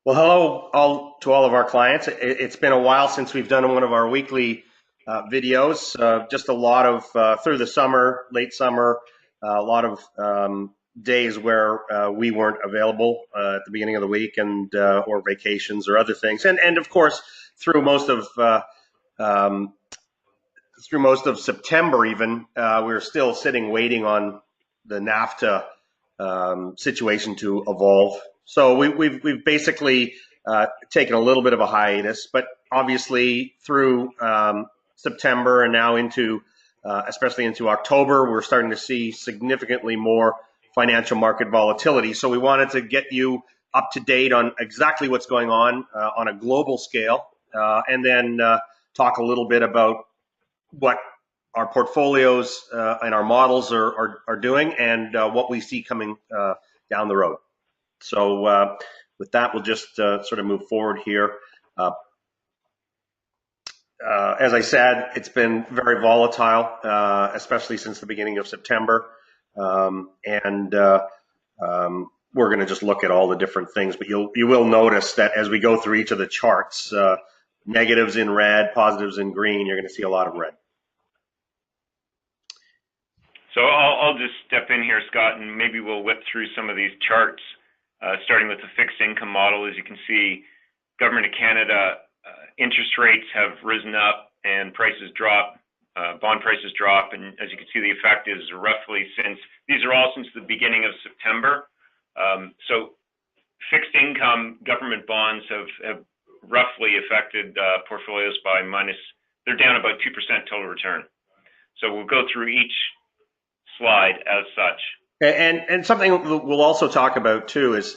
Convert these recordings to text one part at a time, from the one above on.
Well, hello to all of our clients. It's been a while since we've done one of our weekly videos. Just a lot of through the summer, late summer, a lot of days where we weren't available at the beginning of the week, and or vacations or other things, and of course through most of um, through most of September, even we were still sitting waiting on the NAFTA situation to evolve. So we've basically taken a little bit of a hiatus, but obviously through September and now into especially into October, we're starting to see significantly more financial market volatility. So we wanted to get you up to date on exactly what's going on a global scale, and then talk a little bit about what our portfolios and our models are doing, and what we see coming down the road. So with that, we'll just sort of move forward here. Uh, as I said, it's been very volatile, especially since the beginning of September. And we're going to just look at all the different things, but you will notice that as we go through each of the charts, negatives in red, positives in green, you're going to see a lot of red. So I'll just step in here, Scott, and maybe we'll whip through some of these charts, starting with the fixed income model. As you can see, Government of Canada interest rates have risen up and prices drop, bond prices drop, and as you can see, the effect is roughly these are all since the beginning of September. So fixed income government bonds have roughly affected portfolios by they're down about 2% total return. So we'll go through each slide as such. And something we'll also talk about too is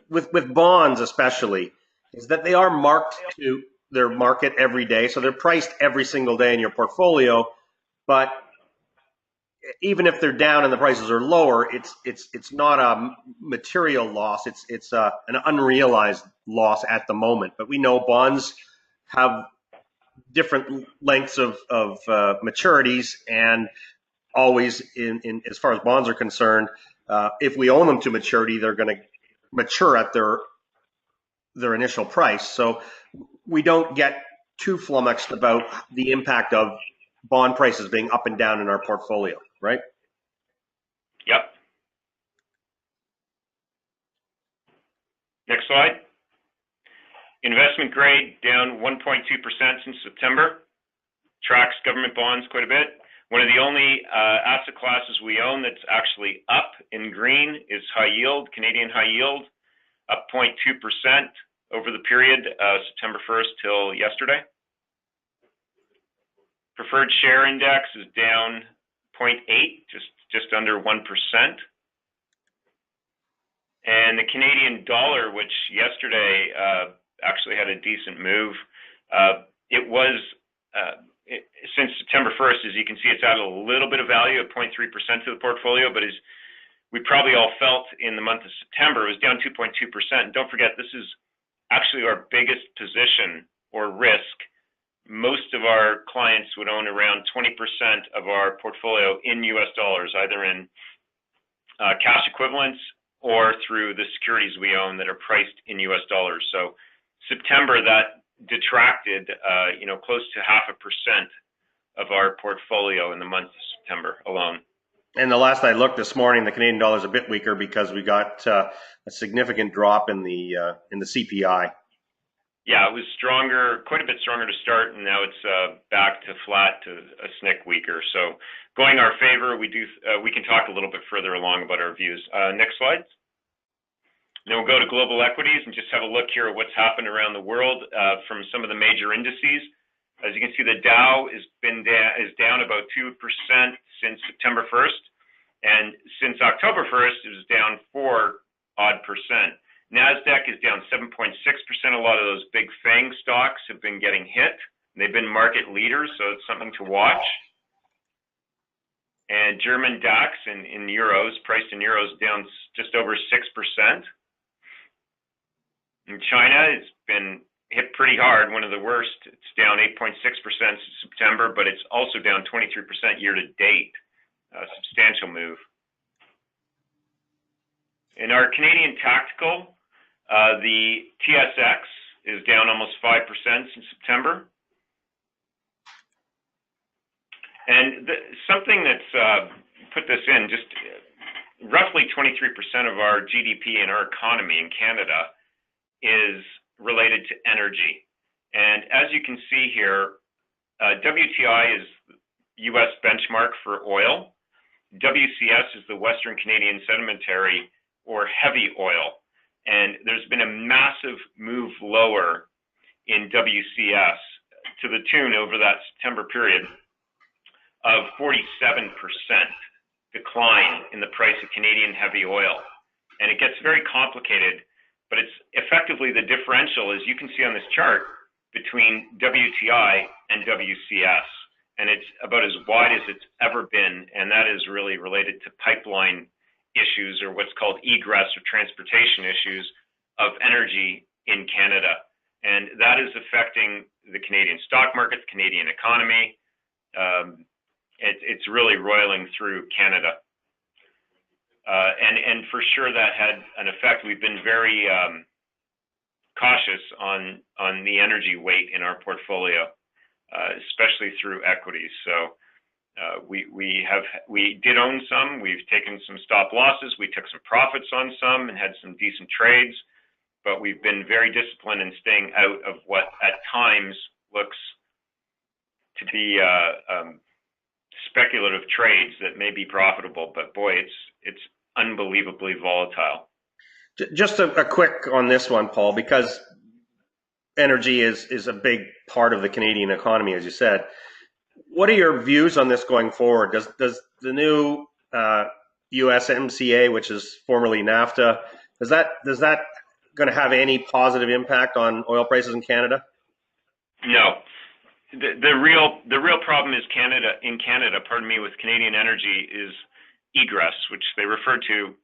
with bonds especially is that they are marked to their market every day, so they're priced every single day in your portfolio. But even if they're down and the prices are lower, it's not a material loss. It's an unrealized loss at the moment. But we know bonds have different lengths of maturities, and always in as far as bonds are concerned, if we own them to maturity, they're going to mature at their initial price. So we don't get too flummoxed about the impact of bond prices being up and down in our portfolio, right? Yep. Next slide. Investment grade down 1.2% since September. Tracks government bonds quite a bit. One of the only asset classes we own that's actually up in green is high yield, Canadian high yield, up 0.2% over the period September 1st till yesterday. Preferred share index is down 0.8, just under 1%. And the Canadian dollar, which yesterday actually had a decent move, since September 1st, as you can see, it's added a little bit of value at 0.3% to the portfolio, but as we probably all felt in the month of September, it was down 2.2%. Don't forget, this is actually our biggest position or risk. Most of our clients would own around 20% of our portfolio in US dollars, either in cash equivalents or through the securities we own that are priced in US dollars. So September, that detracted, close to 0.5% of our portfolio in the month of September alone. And the last I looked this morning, the Canadian dollar is a bit weaker because we got a significant drop in the CPI. Yeah, it was stronger, quite a bit stronger to start, and now it's back to flat to a snick weaker. So going our favor, we can talk a little bit further along about our views. Next slide. Then we'll go to global equities and just have a look here at what's happened around the world from some of the major indices. As you can see, the Dow is down about 2% since September 1st, and since October 1st, it was down 4-odd%. NASDAQ is down 7.6%. A lot of those big FANG stocks have been getting hit. They've been market leaders, so it's something to watch. And German DAX in euros, priced in euros, down just over 6%. In China, it's been hit pretty hard, one of the worst. It's down 8.6% since September, but it's also down 23% year to date. A substantial move. In our Canadian tactical, The TSX is down almost 5% since September. And something that's put this in, just roughly 23% of our GDP and our economy in Canada is related to energy. And as you can see here, WTI is U.S. benchmark for oil. WCS is the Western Canadian Sedimentary or heavy oil. And there's been a massive move lower in WCS to the tune over that September period of 47% decline in the price of Canadian heavy oil. And it gets very complicated, but it's effectively the differential, as you can see on this chart, between WTI and WCS. And it's about as wide as it's ever been, and that is really related to pipeline issues, or what's called egress or transportation issues of energy in Canada. And that is affecting the Canadian stock market, the Canadian economy. It's really roiling through Canada. And for sure that had an effect. We've been very cautious on the energy weight in our portfolio, especially through equities. So we did own some. We've taken some stop losses. We took some profits on some and had some decent trades, but we've been very disciplined in staying out of what at times looks to be speculative trades that may be profitable, but boy, it's unbelievably volatile. Just a quick on this one, Paul, because energy is a big part of the Canadian economy, as you said. What are your views on this going forward? Does the new USMCA, which is formerly NAFTA, does that going to have any positive impact on oil prices in Canada? No. The real problem is in Canada, with Canadian energy is egress, which they refer to,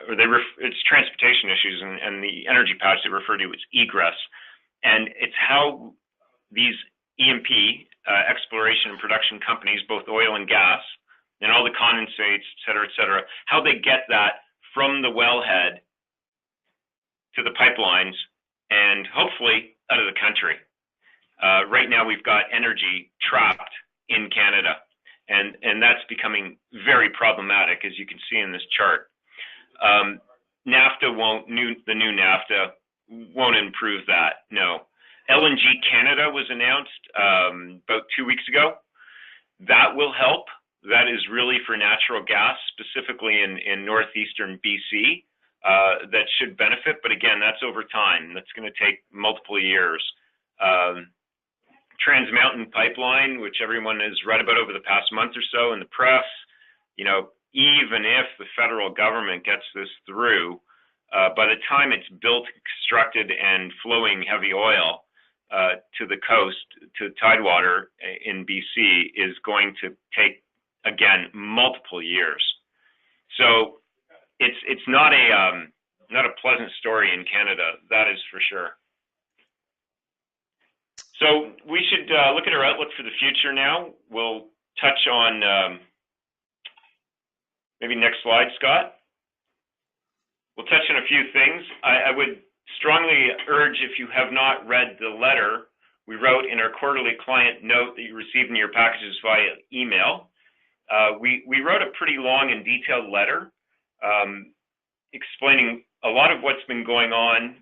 it's transportation issues, and the energy patch they refer to is egress. And it's how these E&P, exploration and production companies, both oil and gas, and all the condensates, et cetera, how they get that from the wellhead to the pipelines and hopefully out of the country. Right now we've got energy trapped in Canada, and that's becoming very problematic, as you can see in this chart. NAFTA the new NAFTA won't improve that, no. LNG Canada was announced about 2 weeks ago. That will help. That is really for natural gas, specifically in northeastern BC. That should benefit, but again, that's over time. That's going to take multiple years. Trans Mountain Pipeline, which everyone has read about over the past month or so in the press, even if the federal government gets this through, by the time it's built, constructed, and flowing heavy oil to the coast, to Tidewater in BC, is going to take, again, multiple years. So it's not a pleasant story in Canada, that is for sure. So we should look at our outlook for the future now. We'll touch on, maybe next slide, Scott. We'll touch on a few things. I would strongly urge, if you have not read the letter we wrote in our quarterly client note that you received in your packages via email. We wrote a pretty long and detailed letter explaining a lot of what's been going on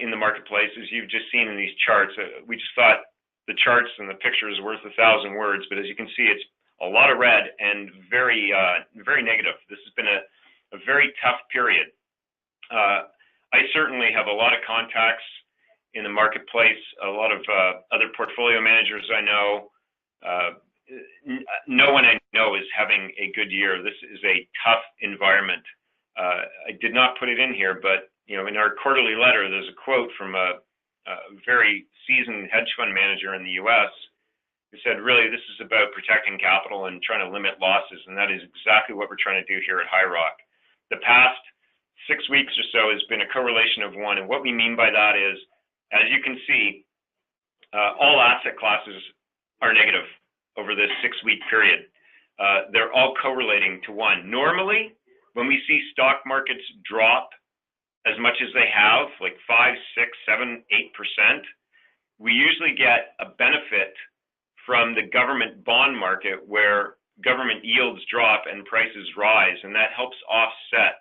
in the marketplace, as you've just seen in these charts. We just thought the charts and the pictures worth 1,000 words, but as you can see, it's a lot of red and very negative. This has been a very tough period. I certainly have a lot of contacts in the marketplace, a lot of other portfolio managers I know. No one I know is having a good year. This is a tough environment. I did not put it in here, but in our quarterly letter, there's a quote from a very seasoned hedge fund manager in the U.S. who said, really, this is about protecting capital and trying to limit losses, and that is exactly what we're trying to do here at High Rock. The past 6 weeks or so has been a correlation of one, and what we mean by that is, as you can see, all asset classes are negative over this 6-week period. They're all correlating to one. Normally, when we see stock markets drop as much as they have, like 5, 6, 7, 8%, we usually get a benefit from the government bond market where government yields drop and prices rise, and that helps offset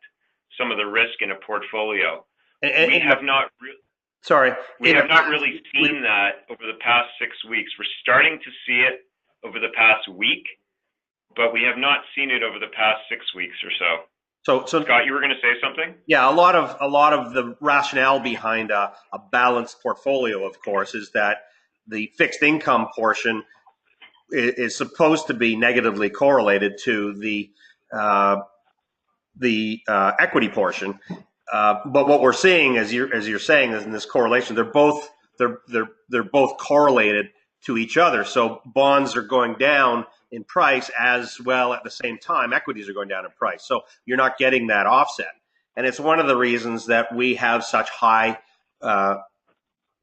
some of the risk in a portfolio. We have not really seen that over the past 6 weeks. We're starting to see it over the past week, but we have not seen it over the past 6 weeks or so. So Scott, you were going to say something? Yeah, a lot of the rationale behind a balanced portfolio, of course, is that the fixed income portion is supposed to be negatively correlated to the equity portion. But what we're seeing, as you're saying, is in this correlation, they're both correlated to each other. So bonds are going down in price as well at the same time. Equities are going down in price. So you're not getting that offset. And it's one of the reasons that we have such high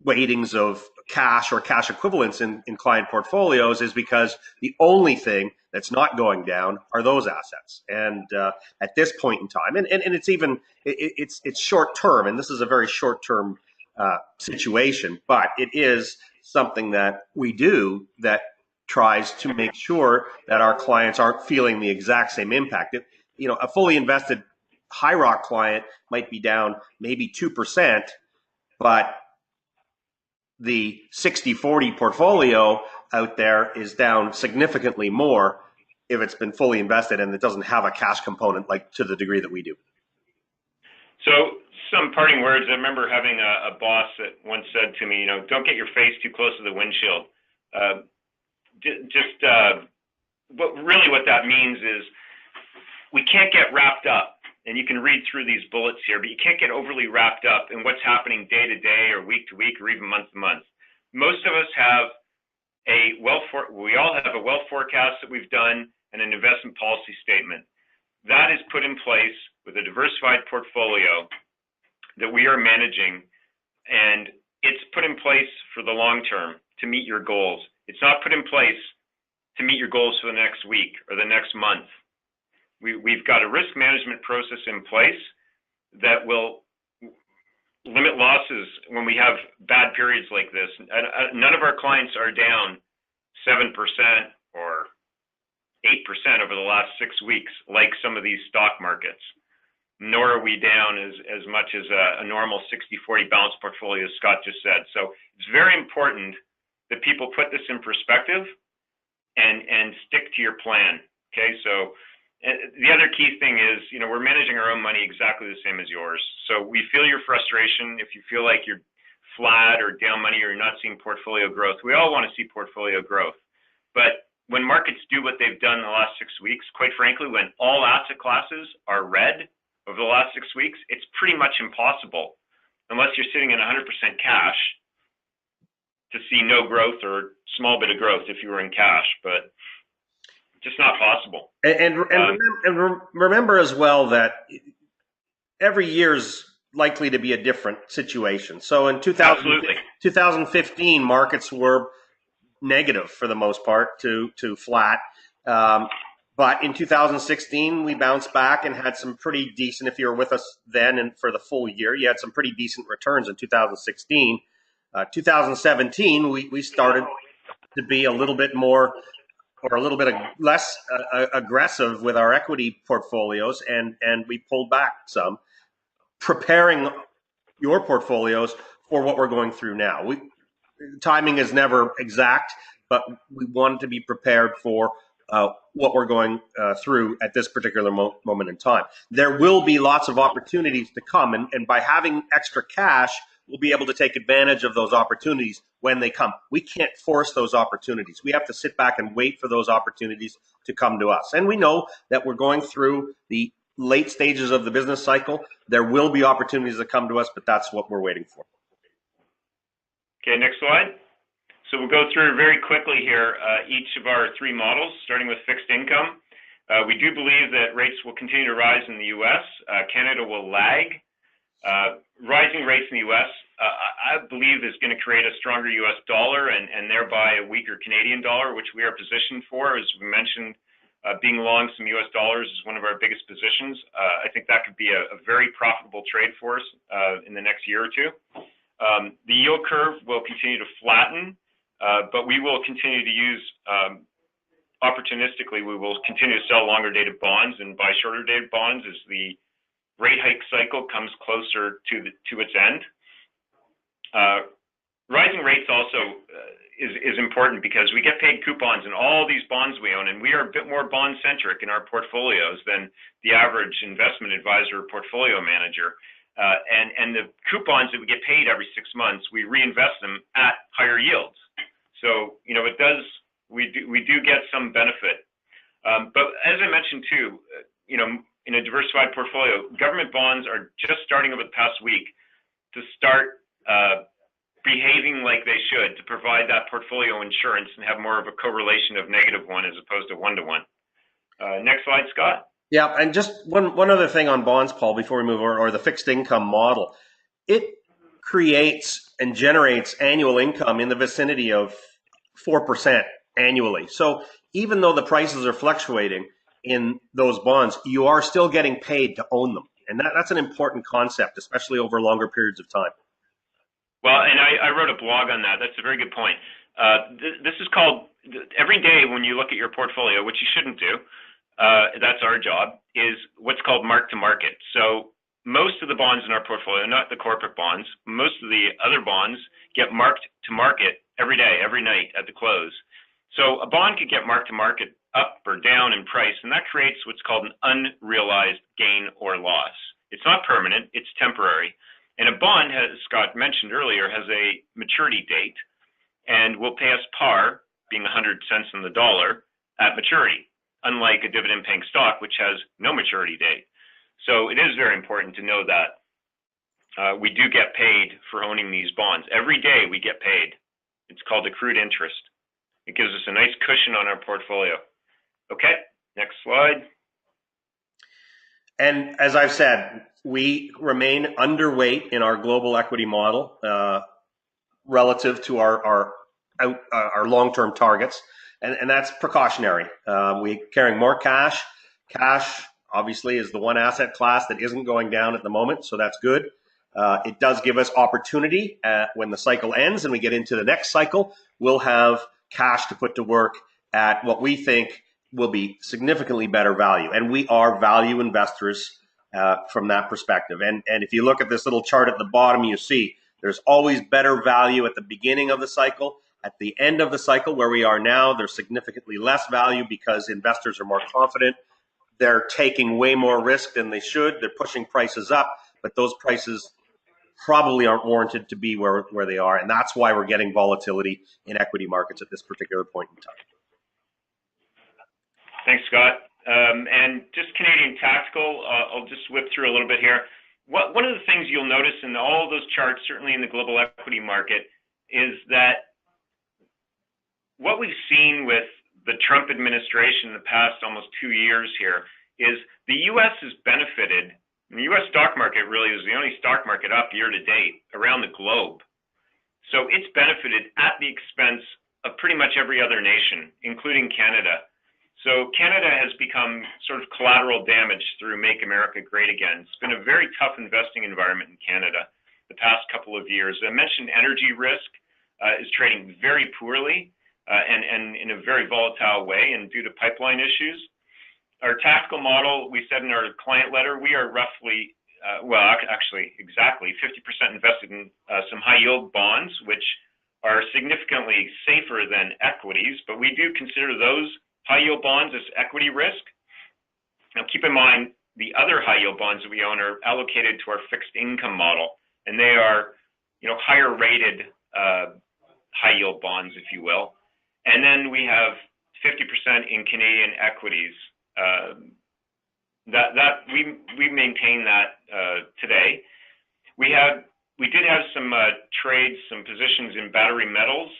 weightings of cash or cash equivalents in client portfolios, is because the only thing that's not going down are those assets. And at this point in time, and it's even it's short term, and this is a very short term situation, but it is something that we do that tries to make sure that our clients aren't feeling the exact same impact. A fully invested high rock client might be down maybe 2%, but the 60-40 portfolio out there is down significantly more if it's been fully invested and it doesn't have a cash component like to the degree that we do. So some parting words. I remember having a boss that once said to me, don't get your face too close to the windshield. What that means is we can't get wrapped up. And you can read through these bullets here, but you can't get overly wrapped up in what's happening day to day or week to week or even month to month. Most of us have we all have a wealth forecast that we've done and an investment policy statement. That is put in place with a diversified portfolio that we are managing, and it's put in place for the long term to meet your goals. It's not put in place to meet your goals for the next week or the next month. We've got a risk management process in place that will limit losses when we have bad periods like this. None of our clients are down 7% or 8% over the last 6 weeks, like some of these stock markets. Nor are we down as much as a normal 60-40 balanced portfolio, as Scott just said. So it's very important that people put this in perspective and stick to your plan. Okay, so the other key thing is, we're managing our own money exactly the same as yours. So we feel your frustration if you feel like you're flat or down money or you're not seeing portfolio growth. We all want to see portfolio growth. But when markets do what they've done in the last 6 weeks, quite frankly, when all asset classes are red over the last 6 weeks, it's pretty much impossible, unless you're sitting in 100% cash, to see no growth or small bit of growth if you were in cash. But just not possible. And remember as well that every year's likely to be a different situation. So in 2015, markets were negative for the most part to flat. But in 2016, we bounced back and had some pretty decent, if you were with us then and for the full year, you had some pretty decent returns in 2016. 2017, we started to be a little bit more or a little bit less aggressive with our equity portfolios, and we pulled back some, preparing your portfolios for what we're going through now. Timing is never exact, but we wanted to be prepared for what we're going through at this particular moment in time. There will be lots of opportunities to come, and by having extra cash, we'll be able to take advantage of those opportunities when they come. We can't force those opportunities. We have to sit back and wait for those opportunities to come to us. And we know that we're going through the late stages of the business cycle. There will be opportunities that come to us, but that's what we're waiting for. Okay, next slide. So we'll go through very quickly here each of our three models, starting with fixed income. We do believe that rates will continue to rise in the U.S. Canada will lag. Rising rates in the U.S., I believe, is going to create a stronger U.S. dollar and thereby a weaker Canadian dollar, which we are positioned for, as we mentioned Being long some U.S. dollars is one of our biggest positions. I think that could be a very profitable trade for us in the next year or two. The yield curve will continue to flatten, but we will continue to use opportunistically. We will continue to sell longer dated bonds and buy shorter dated bonds as the rate hike cycle comes closer to its end. Rising rates also is important because we get paid coupons in all these bonds we own, and we are a bit more bond centric in our portfolios than the average investment advisor or portfolio manager. And the coupons that we get paid every 6 months, we reinvest them at higher yields. So it does. We do get some benefit. But as I mentioned too, in a diversified portfolio, government bonds are just starting over the past week to start behaving like they should, to provide that portfolio insurance and have more of a correlation of -1 as opposed to 1-to-1. Next slide, Scott. Yeah, and just one other thing on bonds, Paul, before we move on, or the fixed income model. It creates and generates annual income in the vicinity of 4% annually. So even though the prices are fluctuating in those bonds, you are still getting paid to own them. And that's an important concept, especially over longer periods of time. Well, and I wrote a blog on that. That's a very good point. This is called, every day when you look at your portfolio, which you shouldn't do, that's our job, is what's called mark to market. So most of the bonds in our portfolio, not the corporate bonds, most of the other bonds get marked to market every day, every night at the close. So a bond could get marked to market up or down in price, and that creates what's called an unrealized gain or loss. It's not permanent, it's temporary. And a bond, as Scott mentioned earlier, has a maturity date and will pay us par, being 100 cents on the dollar, at maturity, unlike a dividend-paying stock, which has no maturity date. So it is very important to know that we do get paid for owning these bonds. Every day we get paid. It's called accrued interest. It gives us a nice cushion on our portfolio. Okay, next slide. And as I've said, we remain underweight in our global equity model relative to our long-term targets, and that's precautionary. We're carrying more cash. Cash, obviously, is the one asset class that isn't going down at the moment, so that's good. It does give us opportunity when the cycle ends and we get into the next cycle. We'll have cash to put to work at what we think will be significantly better value. And we are value investors from that perspective. And if you look at this little chart at the bottom, you see there's always better value at the beginning of the cycle. At the end of the cycle, where we are now, there's significantly less value because investors are more confident. They're taking way more risk than they should. They're pushing prices up, but those prices probably aren't warranted to be where they are. And that's why we're getting volatility in equity markets at this particular point in time. Thanks, Scott. And just Canadian tactical, I'll just whip through a little bit here. One of the things you'll notice in all of those charts, certainly in the global equity market, is that what we've seen with the Trump administration in the past almost 2 years here is the U.S. has benefited. The U.S. stock market really is the only stock market up year to date around the globe. So it's benefited at the expense of pretty much every other nation, including Canada. So Canada has become sort of collateral damage through Make America Great Again. It's been a very tough investing environment in Canada the past couple of years. I mentioned energy risk is trading very poorly and in a very volatile way and due to pipeline issues. Our tactical model, we said in our client letter, we are roughly, actually exactly 50% invested in some high yield bonds, which are significantly safer than equities, but we do consider those high yield bonds as equity risk. Now keep in mind, the other high yield bonds that we own are allocated to our fixed income model, and they are, higher rated high yield bonds, if you will. And then we have 50% in Canadian equities. We maintain that today. We did have some trades, some positions in battery metals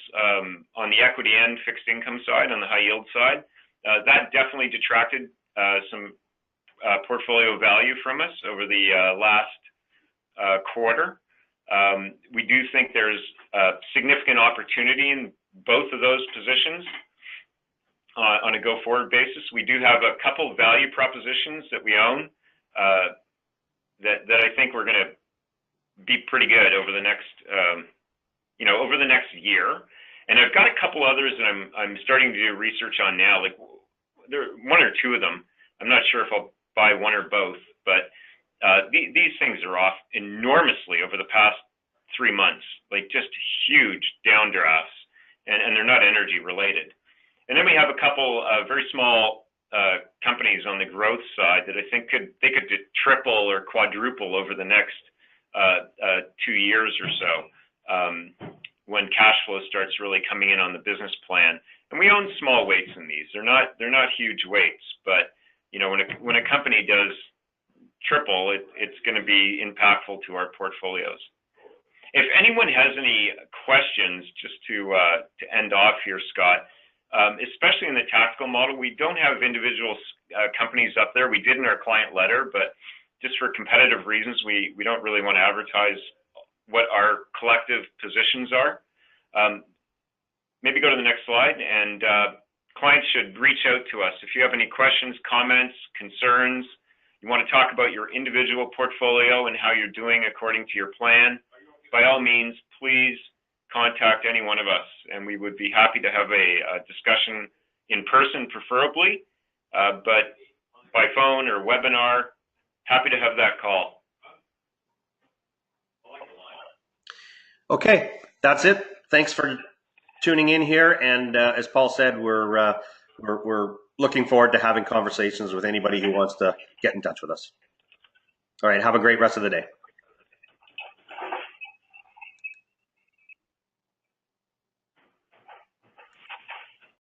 on the equity and fixed income side, on the high yield side. That definitely detracted some portfolio value from us over the last quarter. We do think there's significant opportunity in both of those positions. on a go-forward basis. We do have a couple value propositions that we own that I think we're going to be pretty good over the next, over the next year. And I've got a couple others that I'm starting to do research on now. Like there, one or two of them. I'm not sure if I'll buy one or both, but these things are off enormously over the past 3 months, like just huge downdrafts, and they're not energy related. And then we have a couple very small companies on the growth side that I think could triple or quadruple over the next 2 years or so, when cash flow starts really coming in on the business plan. And we own small weights in these. They're not huge weights, but when a company does triple, it's going to be impactful to our portfolios. If anyone has any questions, just to end off here, Scott, especially in the tactical model, we don't have individual companies up there. We did in our client letter, but just for competitive reasons, we don't really want to advertise what our collective positions are. Maybe go to the next slide, and clients should reach out to us. If you have any questions, comments, concerns, you want to talk about your individual portfolio and how you're doing according to your plan, by all means, please contact any one of us, and we would be happy to have a discussion in person, preferably, but by phone or webinar, happy to have that call. Okay, that's it. Thanks for tuning in here, and as Paul said, we're looking forward to having conversations with anybody who wants to get in touch with us. All right, have a great rest of the day.